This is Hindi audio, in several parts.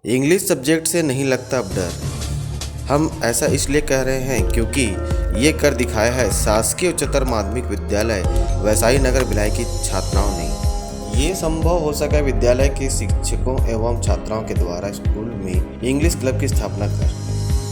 इंग्लिश सब्जेक्ट से नहीं लगता अब डर। हम ऐसा इसलिए कह रहे हैं क्योंकि ये कर दिखाया है शासकीय उच्चतर माध्यमिक विद्यालय वैशाली नगर भिलाई की छात्राओं ने। ये संभव हो सका विद्यालय के शिक्षकों एवं छात्राओं के द्वारा स्कूल में इंग्लिश क्लब की स्थापना कर,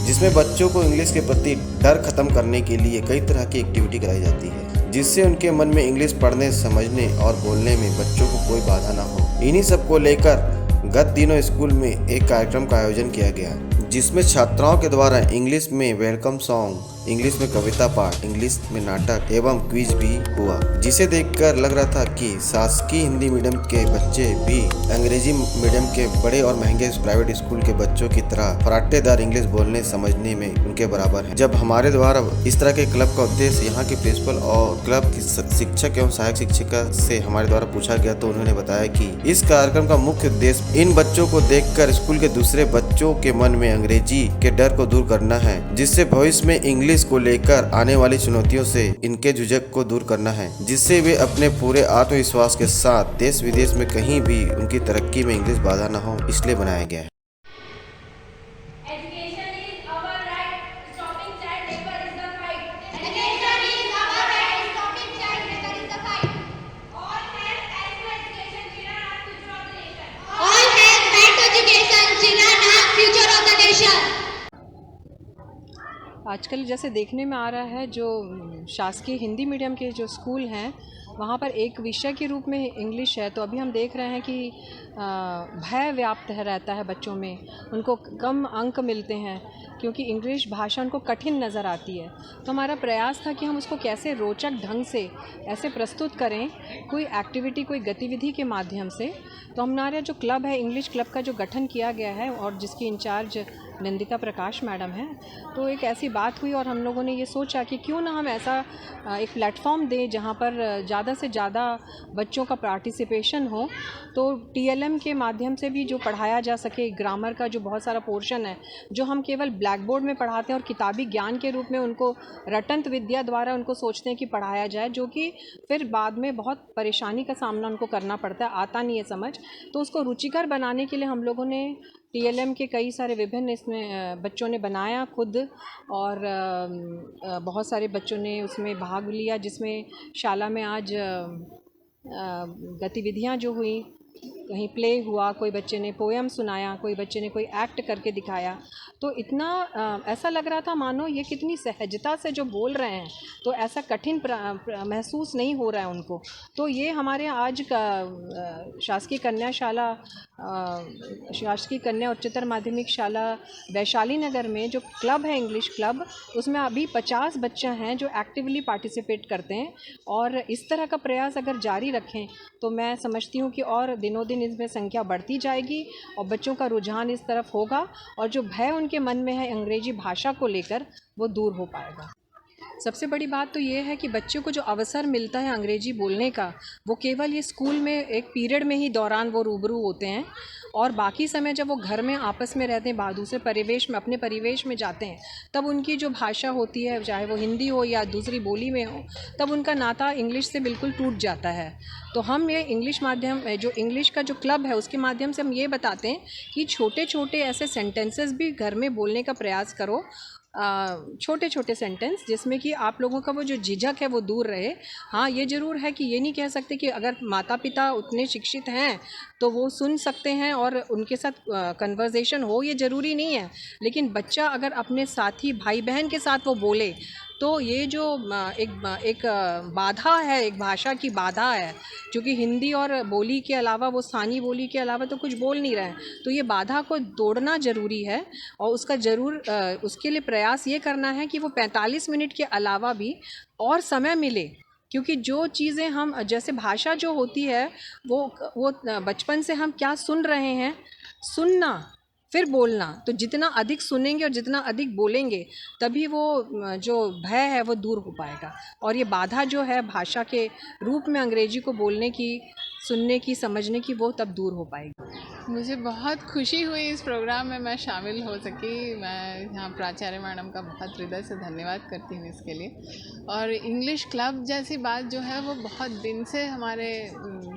जिसमें बच्चों को इंग्लिश के प्रति डर खत्म करने के लिए कई तरह की एक्टिविटी कराई जाती है, जिससे उनके मन में इंग्लिश पढ़ने, समझने और बोलने में बच्चों को कोई बाधा ना हो। इन्हीं सब को लेकर गत दिनों स्कूल में एक कार्यक्रम का आयोजन किया गया, जिसमें छात्राओं के द्वारा इंग्लिश में वेलकम सॉन्ग, इंग्लिश में कविता पाठ, इंग्लिश में नाटक एवं क्विज भी हुआ, जिसे देखकर लग रहा था कि शासकीय हिंदी मीडियम के बच्चे भी अंग्रेजी मीडियम के बड़े और महंगे प्राइवेट स्कूल के बच्चों की तरह फराटेदार इंग्लिश बोलने समझने में उनके बराबर है। जब हमारे द्वारा इस तरह के क्लब का उद्देश्य यहाँ के प्रिंसिपल और क्लब की शिक्षक एवं सहायक शिक्षिका से हमारे द्वारा पूछा गया, तो उन्होंने बताया कि इस कार्यक्रम का मुख्य उद्देश्य इन बच्चों को देखकर स्कूल के दूसरे बच्चों के मन में अंग्रेजी के डर को दूर करना है, जिससे भविष्य में इंग्लिश को लेकर आने वाली चुनौतियों से इनके झुझक को दूर करना है, जिससे वे अपने पूरे आत्मविश्वास के साथ देश विदेश में कहीं भी उनकी तरक्की में इंग्लिश बाधा न हो, इसलिए बनाया गया है। आजकल जैसे देखने में आ रहा है, जो शासकीय हिंदी मीडियम के जो स्कूल हैं वहाँ पर एक विषय के रूप में इंग्लिश है। तो अभी हम देख रहे हैं कि भय व्याप्त रहता है बच्चों में, उनको कम अंक मिलते हैं क्योंकि इंग्लिश भाषा उनको कठिन नज़र आती है। तो हमारा प्रयास था कि हम उसको कैसे रोचक ढंग से ऐसे प्रस्तुत करें, कोई एक्टिविटी, कोई गतिविधि के माध्यम से। तो हमारा जो क्लब है, इंग्लिश क्लब का जो गठन किया गया है और जिसकी इंचार्ज नंदिता प्रकाश मैडम है, तो एक ऐसी बात हुई और हम लोगों ने ये सोचा कि क्यों ना हम ऐसा एक प्लेटफॉर्म दें जहाँ पर ज़्यादा से ज़्यादा बच्चों का पार्टिसिपेशन हो। तो TLM के माध्यम से भी जो पढ़ाया जा सके, ग्रामर का जो बहुत सारा पोर्शन है जो हम केवल ब्लैक बोर्ड में पढ़ाते हैं और किताबी ज्ञान के रूप में उनको रटंत विद्या द्वारा उनको सोचते हैं कि पढ़ाया जाए, जो कि फिर बाद में बहुत परेशानी का सामना उनको करना पड़ता है, आता नहीं है समझ। तो उसको रुचिकर बनाने के लिए हम लोगों ने TLM के कई सारे विभिन्न इसमें बच्चों ने बनाया खुद, और बहुत सारे बच्चों ने उसमें भाग लिया, जिसमें शाला में आज गतिविधियां जो हुई, कहीं प्ले हुआ, कोई बच्चे ने पोएम सुनाया, कोई बच्चे ने कोई एक्ट करके दिखाया। तो इतना ऐसा लग रहा था मानो ये कितनी सहजता से जो बोल रहे हैं, तो ऐसा कठिन महसूस नहीं हो रहा है उनको। तो ये हमारे आज का शासकीय कन्या उच्चतर माध्यमिक शाला वैशाली नगर में जो क्लब है, इंग्लिश क्लब, उसमें अभी 50 बच्चे हैं जो एक्टिवली पार्टिसिपेट करते हैं। और इस तरह का प्रयास अगर जारी रखें तो मैं समझती हूँ कि और दिनों दिन इसमें संख्या बढ़ती जाएगी और बच्चों का रुझान इस तरफ होगा और जो भय उनके मन में है अंग्रेजी भाषा को लेकर, वो दूर हो पाएगा। सबसे बड़ी बात तो ये है कि बच्चों को जो अवसर मिलता है अंग्रेजी बोलने का, वो केवल ये स्कूल में एक पीरियड में ही दौरान वो रूबरू होते हैं, और बाकी समय जब वो घर में आपस में रहते हैं, दूसरे परिवेश में, अपने परिवेश में जाते हैं, तब उनकी जो भाषा होती है, चाहे वो हिंदी हो या दूसरी बोली में हो, तब उनका नाता इंग्लिश से बिल्कुल टूट जाता है। तो हम ये इंग्लिश माध्यम, जो इंग्लिश का जो क्लब है, उसके माध्यम से हम ये बताते हैं कि छोटे छोटे ऐसे सेंटेंसेस भी घर में बोलने का प्रयास करो, छोटे छोटे सेंटेंस, जिसमें कि आप लोगों का वो जो झिझक है वो दूर रहे। हाँ, ये ज़रूर है कि ये नहीं कह सकते कि अगर माता पिता उतने शिक्षित हैं तो वो सुन सकते हैं और उनके साथ कन्वर्सेशन हो, ये ज़रूरी नहीं है। लेकिन बच्चा अगर अपने साथी भाई बहन के साथ वो बोले, तो ये जो एक बाधा है, एक भाषा की बाधा है, क्योंकि हिंदी और बोली के अलावा, वो स्थानीय बोली के अलावा तो कुछ बोल नहीं रहे हैं, तो ये बाधा को तोड़ना ज़रूरी है। और उसका ज़रूर उसके लिए प्रयास ये करना है कि वो 45 मिनट के अलावा भी और समय मिले, क्योंकि जो चीज़ें हम, जैसे भाषा जो होती है, वो बचपन से हम क्या सुन रहे हैं, सुनना फिर बोलना, तो जितना अधिक सुनेंगे और जितना अधिक बोलेंगे, तभी वो जो भय है वो दूर हो पाएगा और ये बाधा जो है भाषा के रूप में अंग्रेजी को बोलने की, सुनने की, समझने की, वो तब दूर हो पाएगी। मुझे बहुत खुशी हुई इस प्रोग्राम में मैं शामिल हो सकी। मैं यहाँ प्राचार्य मैडम का बहुत हृदय से धन्यवाद करती हूँ इसके लिए। और इंग्लिश क्लब जैसी बात जो है वो बहुत दिन से हमारे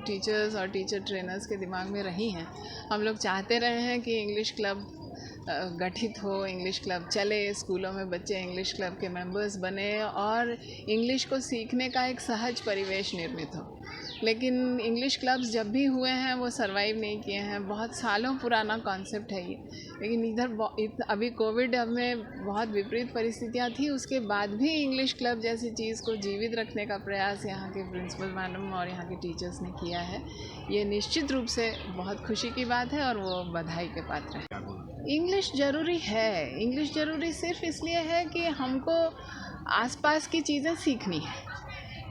टीचर्स और टीचर ट्रेनर्स के दिमाग में रही हैं। हम लोग चाहते रहे हैं कि इंग्लिश क्लब गठित हो, इंग्लिश क्लब चले, स्कूलों में बच्चे इंग्लिश क्लब के मेंबर्स बने और इंग्लिश को सीखने का एक सहज परिवेश निर्मित हो। लेकिन इंग्लिश क्लब्स जब भी हुए हैं वो सरवाइव नहीं किए हैं। बहुत सालों पुराना कॉन्सेप्ट है ये। लेकिन इधर अभी कोविड में बहुत विपरीत परिस्थितियाँ थी, उसके बाद भी इंग्लिश क्लब जैसी चीज़ को जीवित रखने का प्रयास यहाँ के प्रिंसिपल मैडम और यहाँ के टीचर्स ने किया है। ये निश्चित रूप से बहुत खुशी की बात है और वो बधाई के पात्र है। इंग्लिश ज़रूरी है। इंग्लिश ज़रूरी सिर्फ इसलिए है कि हमको आसपास की चीज़ें सीखनी है,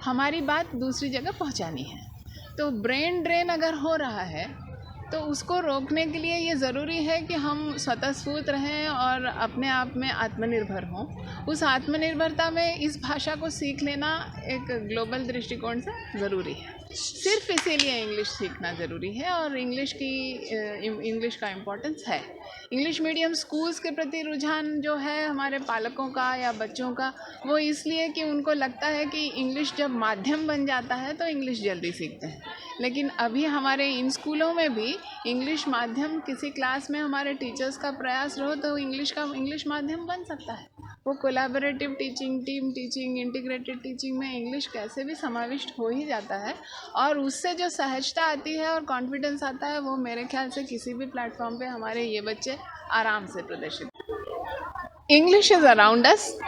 हमारी बात दूसरी जगह पहुंचानी है। तो ब्रेन ड्रेन अगर हो रहा है तो उसको रोकने के लिए ये ज़रूरी है कि हम स्वतःस्फूर्त रहें और अपने आप में आत्मनिर्भर हों। उस आत्मनिर्भरता में इस भाषा को सीख लेना एक ग्लोबल दृष्टिकोण से ज़रूरी है। सिर्फ इसीलिए इंग्लिश सीखना ज़रूरी है और इंग्लिश का इम्पोर्टेंस है। इंग्लिश मीडियम स्कूल्स के प्रति रुझान जो है हमारे पालकों का या बच्चों का, वो इसलिए कि उनको लगता है कि इंग्लिश जब माध्यम बन जाता है तो इंग्लिश जल्दी सीखते हैं। लेकिन अभी हमारे इन स्कूलों में भी इंग्लिश माध्यम, किसी क्लास में हमारे टीचर्स का प्रयास रहो तो इंग्लिश माध्यम बन सकता है। वो collaborative teaching, team teaching, integrated teaching में इंग्लिश कैसे भी समाविष्ट हो ही जाता है और उससे जो सहजता आती है और कॉन्फिडेंस आता है वो मेरे ख्याल से किसी भी प्लेटफॉर्म पे हमारे ये बच्चे आराम से प्रदर्शित। English is around us,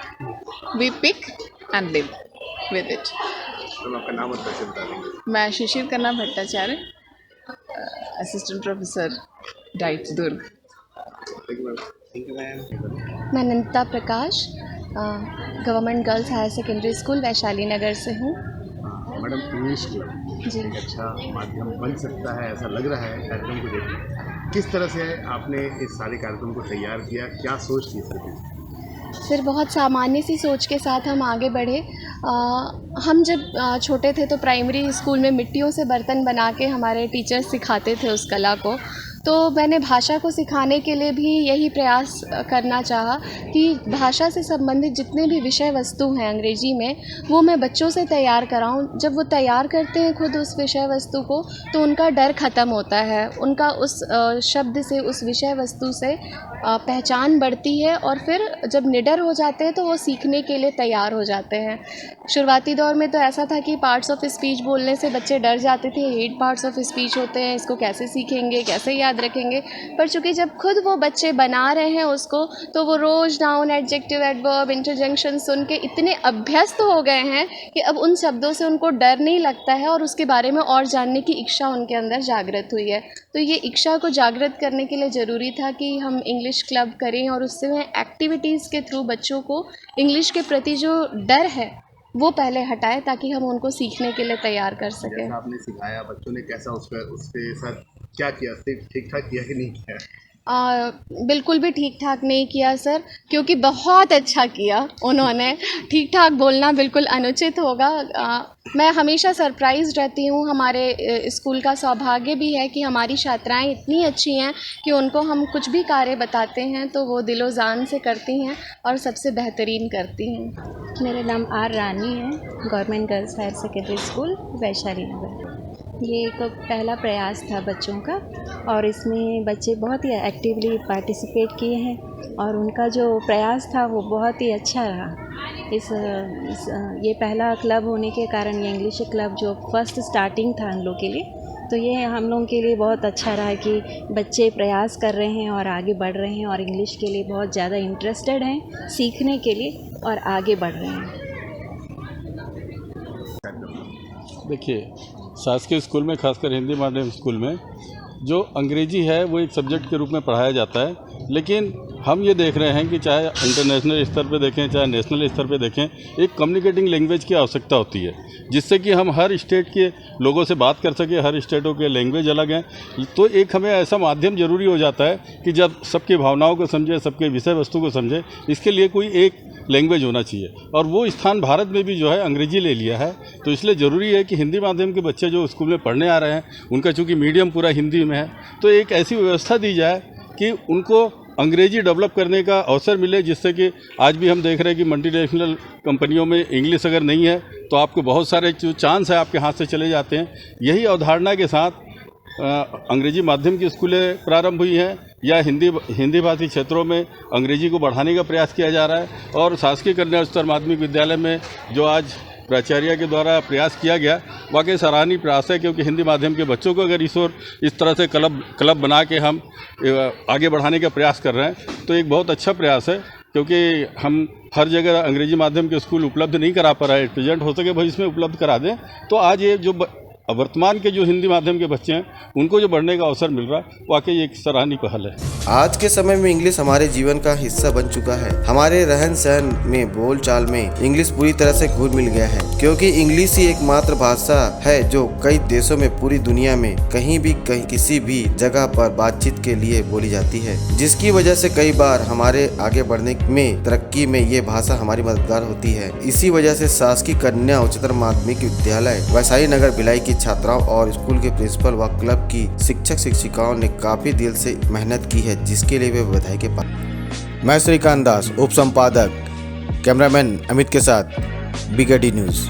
we pick and live with it. आपका नाम और परिचय बता देंगे? मैं Shishir Kanna Bhattacharya, assistant professor DIETs Durg. मैं Nandita Prakash, government girls higher secondary school Vaishali Nagar से हूँ। मैडम, इंग्लिश क्लब जी। एक अच्छा माध्यम बन सकता है ऐसा लग रहा है कार्यक्रम को देखकर। किस तरह से आपने इस सारे कार्यक्रम को तैयार किया, क्या सोच थी सर? फिर बहुत सामान्य सी सोच के साथ हम आगे बढ़े। हम जब छोटे थे तो प्राइमरी स्कूल में मिट्टियों से बर्तन बना के हमारे टीचर्स सिखाते थे उस कला को। तो मैंने भाषा को सिखाने के लिए भी यही प्रयास करना चाहा कि भाषा से संबंधित जितने भी विषय वस्तु हैं अंग्रेजी में, वो मैं बच्चों से तैयार कराऊं। जब वो तैयार करते हैं खुद उस विषय वस्तु को तो उनका डर ख़त्म होता है, उनका उस शब्द से, उस विषय वस्तु से पहचान बढ़ती है और फिर जब निडर हो जाते हैं तो वो सीखने के लिए तैयार हो जाते हैं। शुरुआती दौर में तो ऐसा था कि पार्ट्स ऑफ स्पीच बोलने से बच्चे डर जाते थे, 8 पार्ट्स ऑफ स्पीच होते हैं, इसको कैसे सीखेंगे, कैसे याद रखेंगे। पर चूँकि जब खुद वो बच्चे बना रहे हैं उसको, तो वो रोज़ नाउन, एडजेक्टिव, एडवर्ब, इंटरजेक्शन सुन के इतने अभ्यस्त हो गए हैं कि अब उन शब्दों से उनको डर नहीं लगता है और उसके बारे में और जानने की इच्छा उनके अंदर जागृत हुई है। तो ये इच्छा को जागृत करने के लिए ज़रूरी था कि हम इंग्लिश क्लब करें और उससे एक्टिविटीज़ के थ्रू बच्चों को इंग्लिश के प्रति जो डर है वो पहले हटाएं ताकि हम उनको सीखने के लिए तैयार कर सकें। जैसा आपने सिखाया, बच्चों ने कैसा उसके साथ क्या किया? ठीक ठाक किया कि नहीं किया? बिल्कुल भी ठीक ठाक नहीं किया सर, क्योंकि बहुत अच्छा किया उन्होंने। ठीक ठाक बोलना बिल्कुल अनुचित होगा। मैं हमेशा सरप्राइज़ रहती हूँ। हमारे स्कूल का सौभाग्य भी है कि हमारी छात्राएं इतनी अच्छी हैं कि उनको हम कुछ भी कार्य बताते हैं तो वो दिलो जान से करती हैं और सबसे बेहतरीन करती हैं। मेरा नाम आर रानी है, government girls higher secondary school Vaishali Nagar. ये एक पहला प्रयास था बच्चों का और इसमें बच्चे बहुत ही एक्टिवली पार्टिसिपेट किए हैं और उनका जो प्रयास था वो बहुत ही अच्छा रहा। ये पहला क्लब होने के कारण, ये इंग्लिश क्लब जो फर्स्ट स्टार्टिंग था हम लोग के लिए, तो ये हम लोगों के लिए बहुत अच्छा रहा कि बच्चे प्रयास कर रहे हैं और आगे बढ़ रहे हैं और इंग्लिश के लिए बहुत ज़्यादा इंटरेस्टेड हैं सीखने के लिए और आगे बढ़ रहे हैं। देखिए, शासकीय स्कूल में, खासकर हिंदी माध्यम स्कूल में, जो अंग्रेजी है वो एक सब्जेक्ट के रूप में पढ़ाया जाता है, लेकिन हम ये देख रहे हैं कि चाहे इंटरनेशनल स्तर पे देखें चाहे नेशनल स्तर पे देखें, एक कम्युनिकेटिंग लैंग्वेज की आवश्यकता होती है, जिससे कि हम हर स्टेट के लोगों से बात कर सकें। हर स्टेटों के लैंग्वेज अलग हैं, तो एक हमें ऐसा माध्यम ज़रूरी हो जाता है कि जब सबकी भावनाओं को समझे, सबके विषय वस्तु को समझे, इसके लिए कोई एक लैंग्वेज होना चाहिए। और वो स्थान भारत में भी जो है अंग्रेजी ले लिया है, तो इसलिए ज़रूरी है कि हिंदी माध्यम के बच्चे जो स्कूल में पढ़ने आ रहे हैं, उनका चूँकि मीडियम पूरा हिंदी में है, तो एक ऐसी व्यवस्था दी जाए कि उनको अंग्रेजी डेवलप करने का अवसर मिले, जिससे कि आज भी हम देख रहे हैं कि मल्टीनेशनल कंपनियों में इंग्लिश अगर नहीं है तो आपको बहुत सारे जो चांस है आपके हाथ से चले जाते हैं। यही अवधारणा के साथ अंग्रेजी माध्यम की स्कूलें प्रारंभ हुई हैं, या हिंदी भाषी क्षेत्रों में अंग्रेजी को बढ़ाने का प्रयास किया जा रहा है। और शासकीय कन्या उच्चतर माध्यमिक विद्यालय में जो आज प्राचार्य के द्वारा प्रयास किया गया, वाकई सराहनीय प्रयास है, क्योंकि हिंदी माध्यम के बच्चों को अगर इस तरह से क्लब बना के हम आगे बढ़ाने का प्रयास कर रहे हैं, तो एक बहुत अच्छा प्रयास है। क्योंकि हम हर जगह अंग्रेजी माध्यम के स्कूल उपलब्ध नहीं करा पा रहे हैं, प्रेजेंट हो सके भविष्य में उपलब्ध करा दें, तो आज ये जो वर्तमान के जो हिंदी माध्यम के बच्चे हैं उनको जो बढ़ने का अवसर मिल रहा है, वाकई एक सराहनीय पहल है। आज के समय में इंग्लिश हमारे जीवन का हिस्सा बन चुका है। हमारे रहन सहन में, बोल चाल में इंग्लिश पूरी तरह से घुल मिल गया है, क्योंकि इंग्लिश ही एकमात्र भाषा है जो कई देशों में, पूरी दुनिया में कहीं किसी भी जगह पर बातचीत के लिए बोली जाती है, जिसकी वजह से कई बार हमारे आगे बढ़ने में, तरक्की में ये भाषा हमारी मददगार होती है। इसी वजह से शासकीय कन्या उच्चतर माध्यमिक विद्यालय वैशाली नगर भिलाई की छात्राओं और स्कूल के प्रिंसिपल व क्लब की शिक्षक शिक्षिकाओं ने काफी दिल से मेहनत की है, जिसके लिए वे बधाई के पात्र। मैं श्रीकांत दास, उप संपादक, कैमरामैन अमित के साथ BKD न्यूज़।